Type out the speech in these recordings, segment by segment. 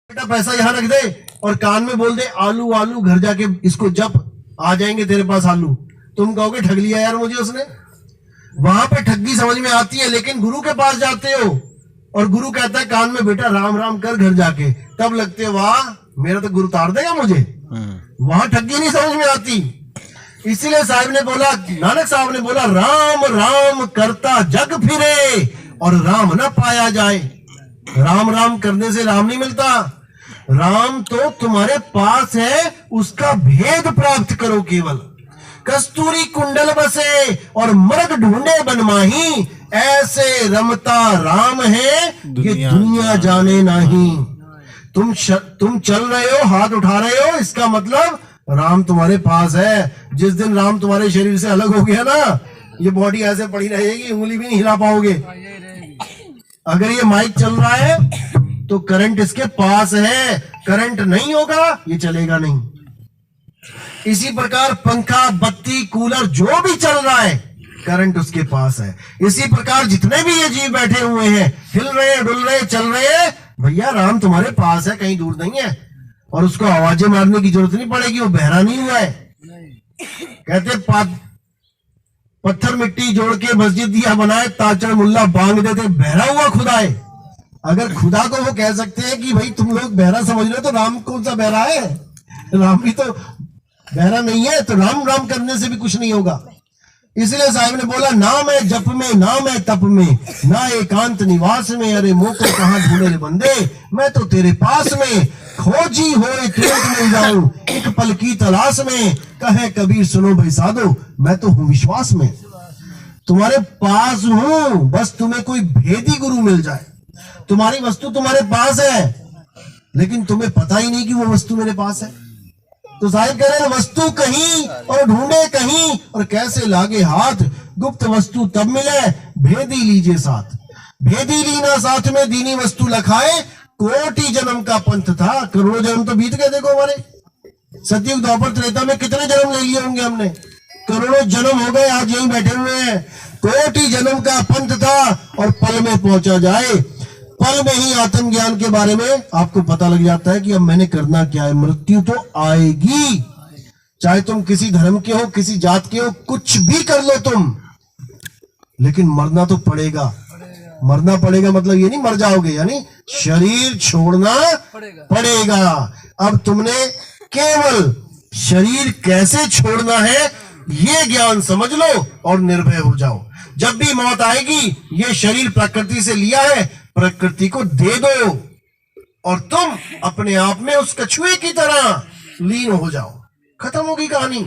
बेटा पैसा यहाँ रख दे और कान में बोल दे आलू आलू, घर जाके इसको जप, आ जाएंगे तेरे पास आलू। तुम कहोगे ठग लिया यार मुझे उसने। वहां पे ठगी समझ में आती है, लेकिन गुरु के पास जाते हो और गुरु कहता है कान में बेटा राम राम कर घर जाके, तब लगते हो वाह मेरा तो गुरु तार देगा मुझे। वहां ठगी नहीं समझ में आती। इसीलिए साहब ने बोला, नानक साहब ने बोला, राम राम करता जग फिरे और राम न पाया जाए। राम राम करने से राम नहीं मिलता, राम तो तुम्हारे पास है, उसका भेद प्राप्त करो केवल। कस्तूरी कुंडल बसे और मर्ग ढूंढे बनमाही, ऐसे रमता राम है ये दुनिया जाने नहीं। तुम चल रहे हो, हाथ उठा रहे हो, इसका मतलब राम तुम्हारे पास है। जिस दिन राम तुम्हारे शरीर से अलग हो गया ना, ये बॉडी ऐसे पड़ी रहेगी, उंगली भी नहीं हिला पाओगे। अगर ये माइक चल रहा है तो करंट इसके पास है, करंट नहीं होगा ये चलेगा नहीं। इसी प्रकार पंखा बत्ती कूलर जो भी चल रहा है करंट उसके पास है। इसी प्रकार जितने भी ये जीव बैठे हुए हैं, हिल रहे डुल रहे चल रहे, भैया राम तुम्हारे पास है, कहीं दूर नहीं है। और उसको आवाजें मारने की जरूरत नहीं पड़ेगी, वो बहरा नहीं हुआ है। कहते पत्थर मिट्टी जोड़ के मस्जिद दिया बनाए, ताचड़ मुल्ला बांग देते, बहरा हुआ खुदा है। अगर खुदा को वो कह सकते हैं कि भाई तुम लोग बहरा समझ रहे हो, तो राम कौन सा बहरा है? राम भी तो बहरा नहीं है। तो राम राम करने से भी कुछ नहीं होगा। इसलिए साहिब ने बोला, ना मैं जप में ना मैं तप में, ना एकांत निवास में, अरे मोह को कहां ढूंढे रे बंदे, मैं तो तेरे पास में, खोजी होए तुरंत मिल जाऊं, एक पल की तलाश में, कहे कबीर सुनो भाई साधो, मैं तो हूं विश्वास में। तुम्हारे पास हूं, बस तुम्हें कोई भेदी गुरु मिल जाए। तुम्हारी वस्तु तुम्हारे पास है, लेकिन तुम्हें पता ही नहीं कि वो वस्तु मेरे पास है। तो साहिब कह रहे हैं, वस्तु कहीं और ढूंढे कहीं, और कैसे लागे हाथ, गुप्त वस्तु तब मिले, भेदी लीजिए साथ। भेदी लीना साथ में, दीनी वस्तु लखाए, कोटि जन्म का पंथ था। करोड़ों जन्म तो बीत गए, देखो हमारे सतयुग द्वापर त्रेता में कितने जन्म ले लिए होंगे हमने, करोड़ों जन्म हो गए, आज यहीं बैठे हुए हैं। कोटि जन्म का पंथ था और पल में पहुंचा जाए। पल में ही आत्मज्ञान के बारे में आपको पता लग जाता है कि अब मैंने करना क्या है। मृत्यु तो आएगी, चाहे तुम किसी धर्म के हो, किसी जात के हो, कुछ भी कर लो तुम, लेकिन मरना तो पड़ेगा। मरना पड़ेगा मतलब ये नहीं मर जाओगे, यानी शरीर छोड़ना पड़ेगा। अब तुमने केवल शरीर कैसे छोड़ना है ये ज्ञान समझ लो और निर्भय हो जाओ। जब भी मौत आएगी, ये शरीर प्रकृति से लिया है, प्रकृति को दे दो और तुम अपने आप में उस कछुए की तरह लीन हो जाओ। खत्म होगी कहानी।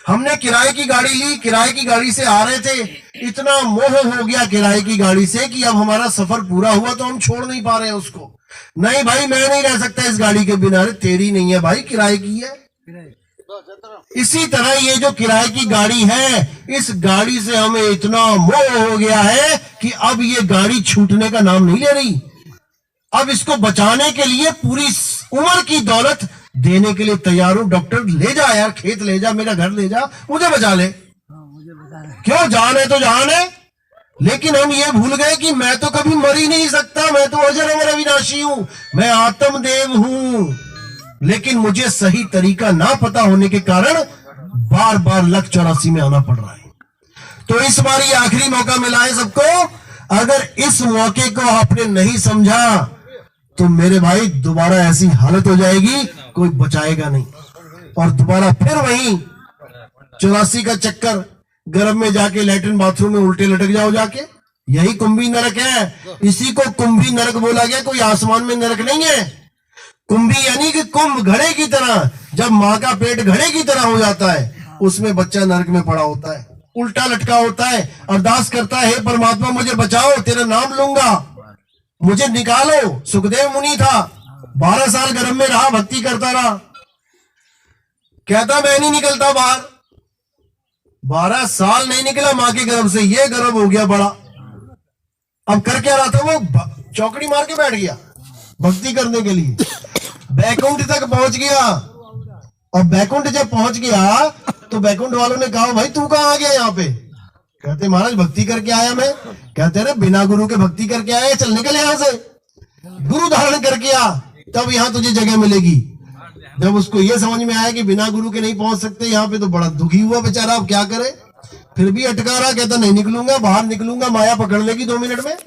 हमने किराए की गाड़ी ली, किराए की गाड़ी से आ रहे थे, इतना मोह हो गया किराए की गाड़ी से कि अब हमारा सफर पूरा हुआ तो हम छोड़ नहीं पा रहे हैं उसको। नहीं भाई मैं नहीं रह सकता इस गाड़ी के बिना। अरे तेरी नहीं है भाई, किराए की है। इसी तरह ये जो किराए की गाड़ी है, इस गाड़ी से हमें इतना मोह हो गया है कि अब ये गाड़ी छूटने का नाम नहीं ले रही। अब इसको बचाने के लिए पूरी उम्र की दौलत देने के लिए तैयार हूं। डॉक्टर ले जा यार, खेत ले जा, मेरा घर ले जा, मुझे बचा ले। क्यों, जान है तो जान है। लेकिन हम ये भूल गए कि मैं तो कभी मर ही नहीं सकता, मैं तो अजर अमर अविनाशी हूं, मैं आत्मदेव हूं। लेकिन मुझे सही तरीका ना पता होने के कारण बार बार लख 84 में आना पड़ रहा है। तो इस बार ये आखिरी मौका मिला है सबको। अगर इस मौके को आपने नहीं समझा तो मेरे भाई दोबारा ऐसी हालत हो जाएगी, कोई बचाएगा नहीं। और दोबारा फिर वही 84 का चक्कर, गर्भ में जाके लैट्रिन बाथरूम में उल्टे लटक जाओ जाके। यही कुंभी नरक है। इसी को कुंभी नरक बोला गया, कोई आसमान में नरक नहीं है। कुंभी यानी कि कुंभ, घड़े की तरह। जब माँ का पेट घड़े की तरह हो जाता है, उसमें बच्चा नरक में पड़ा होता है, उल्टा लटका होता है, अरदास करता है, हे परमात्मा मुझे बचाओ, तेरा नाम लूंगा, मुझे निकालो। सुखदेव मुनि था, 12 साल गर्भ में रहा, भक्ति करता रहा, कहता मैं नहीं निकलता बाहर। 12 साल नहीं निकला माँ के गर्भ से, ये गर्भ हो गया बड़ा। अब कर क्या रहा था वो, चौकड़ी मार के बैठ गया भक्ति करने के लिए। बैकुंठ तक पहुंच गया। और बैकुंठ जब पहुंच गया तो बैकुंठ वालों ने कहा भाई तू कहां आ गया यहाँ पे? कहते महाराज भक्ति करके आया मैं। कहते रहे बिना गुरु के भक्ति करके आया, चल निकल यहां से। गुरु धारण करके आ, तब यहाँ तुझे जगह मिलेगी। जब उसको ये समझ में आया कि बिना गुरु के नहीं पहुंच सकते यहाँ पे, तो बड़ा दुखी हुआ बेचारा, अब क्या करे। फिर भी अटका रहा, कहता नहीं निकलूंगा, बाहर निकलूंगा माया पकड़ लेगी 2 मिनट में।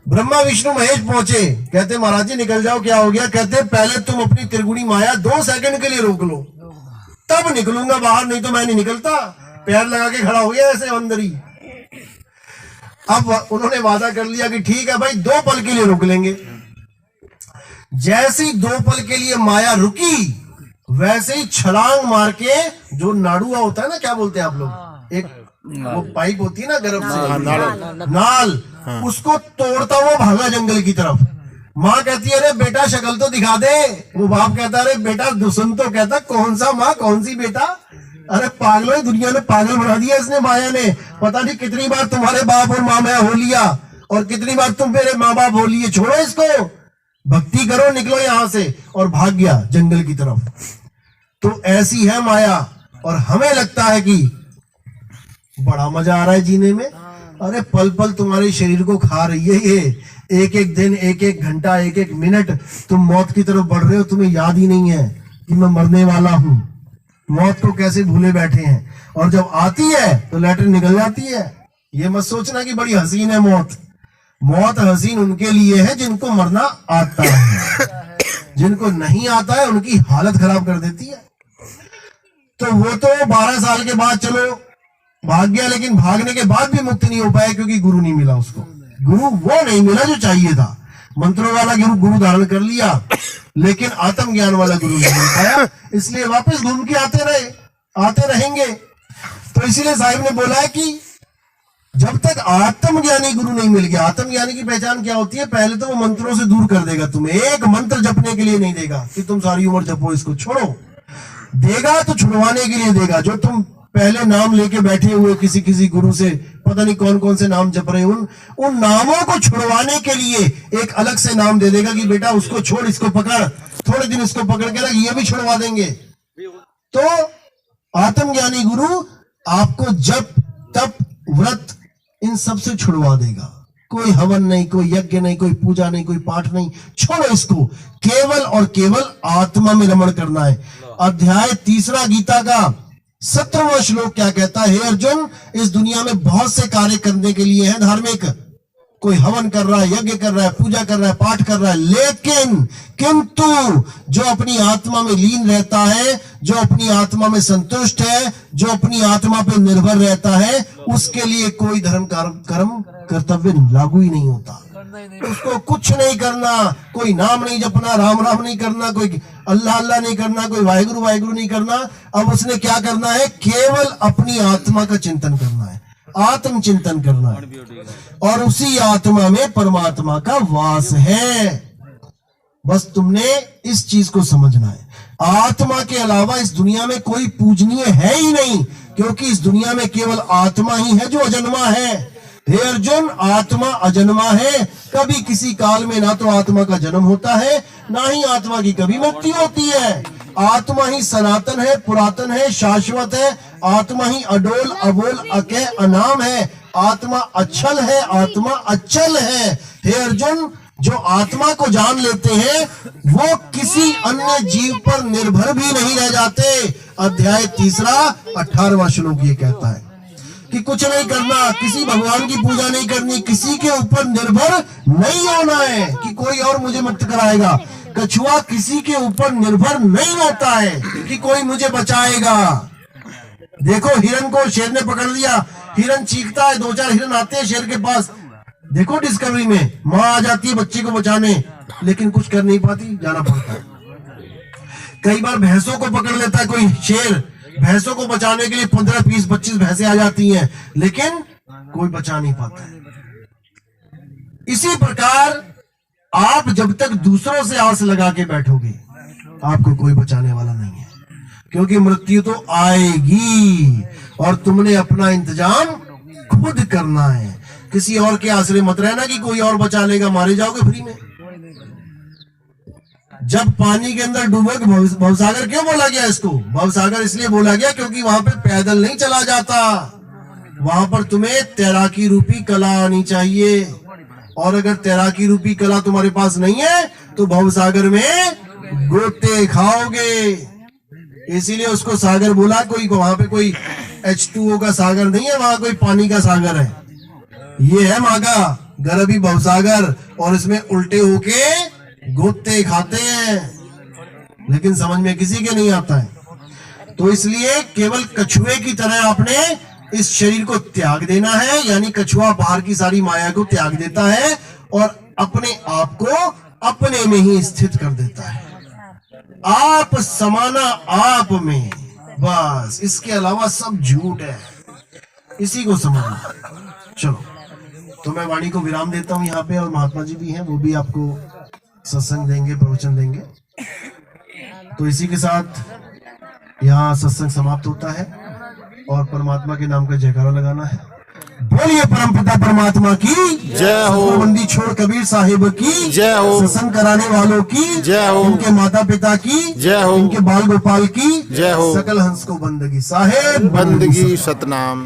ब्रह्मा विष्णु महेश पहुंचे, कहते महाराज जी निकल जाओ, क्या हो गया। कहते पहले तुम अपनी त्रिगुणी माया 2 सेकंड के लिए रोक लो, तब निकलूंगा बाहर, नहीं तो मैं नहीं निकलता। पैर लगा के खड़ा हो गया ऐसे अंदर ही। अब उन्होंने वादा कर लिया कि ठीक है भाई 2 पल के लिए रोक लेंगे। जैसे ही 2 पल के लिए माया रुकी, वैसे ही छलांग मार के, जो नाड़ुआ होता है ना, क्या बोलते हैं आप लोग, एक वो पाइप होती है ना गर्म से, नाल, उसको तोड़ता हुआ भागा जंगल की तरफ। माँ कहती है अरे बेटा शक्ल तो दिखा दे। वो बाप कहता अरे बेटा दुष्मन, तो कहता कौन सा माँ कौन सी बेटा, अरे पागलों ही दुनिया ने पागल बना दिया इसने, माया ने। पता नहीं कितनी बार तुम्हारे बाप और माँ मैं हो लिया, और कितनी बार तुम मेरे माँ बाप हो लिए, छोड़ो इसको, भक्ति करो, निकलो यहां से। और भाग गया जंगल की तरफ। तो ऐसी है माया। और हमें लगता है कि बड़ा मजा आ रहा है जीने में। अरे पल पल तुम्हारे शरीर को खा रही है ये, एक एक दिन, एक एक घंटा, एक एक मिनट तुम मौत की तरफ बढ़ रहे हो, तुम्हें याद ही नहीं है कि मैं मरने वाला हूं। मौत को कैसे भूले बैठे हैं, और जब आती है तो लैट्रिन निकल जाती है। ये मत सोचना कि बड़ी हसीन है मौत। मौत हसीन उनके लिए है जिनको मरना आता है, जिनको नहीं आता है उनकी हालत खराब कर देती है। तो वो तो 12 साल के बाद चलो भाग गया, लेकिन भागने के बाद भी मुक्त नहीं हो पाया, क्योंकि गुरु नहीं मिला उसको। गुरु वो नहीं मिला जो चाहिए था। मंत्रों वाला गुरु धारण कर लिया, लेकिन आत्म ज्ञान वाला गुरु नहीं मिल पाया, इसलिए वापस घूम के आते रहेंगे। तो इसीलिए साहिब ने बोला है कि जब तक आत्मज्ञानी गुरु नहीं मिल गया। आत्मज्ञानी की पहचान क्या होती है, पहले तो वो मंत्रों से दूर कर देगा तुम्हें, एक मंत्र जपने के लिए नहीं देगा कि तुम सारी उम्र जपो इसको, छोड़ो। देगा तो छुड़वाने के लिए देगा। जो तुम पहले नाम लेके बैठे हुए किसी गुरु से, पता नहीं कौन कौन से नाम जप रहे, उन नामों को छुड़वाने के लिए एक अलग से नाम दे देगा कि बेटा उसको छोड़, इसको पकड़, थोड़े दिन इसको पकड़ के रख, ये भी छुड़वा देंगे। तो आत्मज्ञानी गुरु आपको जप तप व्रत इन सब से छुड़वा देगा। कोई हवन नहीं, कोई यज्ञ नहीं, कोई पूजा नहीं, कोई पाठ नहीं, छोड़ो इसको। केवल और केवल आत्मा में रमण करना है। अध्याय 3 गीता का 17वां श्लोक क्या कहता है, हे अर्जुन, इस दुनिया में बहुत से कार्य करने के लिए हैं धार्मिक। कोई हवन कर रहा है, यज्ञ कर रहा है, पूजा कर रहा है, पाठ कर रहा है, लेकिन किंतु जो अपनी आत्मा में लीन रहता है, जो अपनी आत्मा में संतुष्ट है, जो अपनी आत्मा पे निर्भर रहता है, उसके लिए कोई धर्म कर्म कर्तव्य लागू ही नहीं होता। उसको कुछ नहीं करना, कोई नाम नहीं जपना, राम राम नहीं करना, कोई अल्लाह अल्लाह नहीं करना, कोई वाहिगुरु वाहिगुरु नहीं करना। अब उसने क्या करना है, केवल अपनी आत्मा का चिंतन करना है, आत्म चिंतन करना है, और उसी आत्मा में परमात्मा का वास है। बस तुमने इस चीज को समझना है। आत्मा के अलावा इस दुनिया में कोई पूजनीय है ही नहीं, क्योंकि इस दुनिया में केवल आत्मा ही है जो अजन्मा है। हे अर्जुन, आत्मा अजन्मा है, कभी किसी काल में ना तो आत्मा का जन्म होता है, ना ही आत्मा की कभी मृत्यु होती है। आत्मा ही सनातन है, पुरातन है, शाश्वत है। आत्मा ही अडोल अबोल अकय अनाम है। आत्मा अचल है, आत्मा अचल है। हे अर्जुन, जो आत्मा को जान लेते हैं वो किसी अन्य जीव पर निर्भर भी नहीं रह जाते। अध्याय 3 18वां श्लोक ये कहता है कि कुछ नहीं करना, किसी भगवान की पूजा नहीं करनी, किसी के ऊपर निर्भर नहीं होना है कि कोई और मुझे मुक्त कराएगा। कछुआ किसी के ऊपर निर्भर नहीं होता है कि कोई मुझे बचाएगा। देखो हिरन को शेर ने पकड़ लिया, हिरन चीखता है, 2-4 हिरन आते हैं शेर के पास। देखो डिस्कवरी में माँ आ जाती है बच्चे को बचाने, लेकिन कुछ कर नहीं पाती, जाना पड़ता है। कई बार भैंसों को पकड़ लेता है कोई शेर, भैंसों को बचाने के लिए 15, 20, 25 भैंसें आ जाती हैं, लेकिन कोई बचा नहीं पाता है। इसी प्रकार आप जब तक दूसरों से आस लगा के बैठोगे, आपको कोई बचाने वाला नहीं है, क्योंकि मृत्यु तो आएगी और तुमने अपना इंतजाम खुद करना है। किसी और के आश्रय मत रहना कि कोई और बचा लेगा, मारे जाओगे फ्री में। जब पानी के अंदर डूबोगे, भवसागर क्यों बोला गया इसको? भवसागर इसलिए बोला गया क्योंकि वहां पे पैदल नहीं चला जाता, वहां पर तुम्हें तैराकी रूपी कला आनी चाहिए। और अगर तैराकी रूपी कला तुम्हारे पास नहीं है तो भवसागर में गोते खाओगे। इसीलिए उसको सागर बोला। कोई वहां पे कोई H2O का सागर नहीं है, वहां कोई पानी का सागर है। ये है मागा गरबी भवसागर, और इसमें उल्टे होके गोते खाते हैं, लेकिन समझ में किसी के नहीं आता है। तो इसलिए केवल कछुए की तरह आपने इस शरीर को त्याग देना है, यानी कछुआ बाहर की सारी माया को त्याग देता है और अपने आप को अपने में ही स्थित कर देता है। आप समाना आप में, बस, इसके अलावा सब झूठ है। इसी को समझना। चलो, तो मैं वाणी को विराम देता हूं यहाँ पे, और महात्मा जी भी हैं, वो भी आपको सत्संग देंगे, प्रवचन देंगे। तो इसी के साथ यहाँ सत्संग समाप्त होता है और परमात्मा के नाम का जयकारा लगाना है। बोलिए परमपिता परमात्मा की जय हो। बंदी छोड़ कबीर साहिब की जय हो। सत्संग कराने वालों की जय हो। इनके माता पिता की जय हो। इनके बाल गोपाल की जय हो। सकल हंस को बंदगी साहेब, बंदगी सतनाम।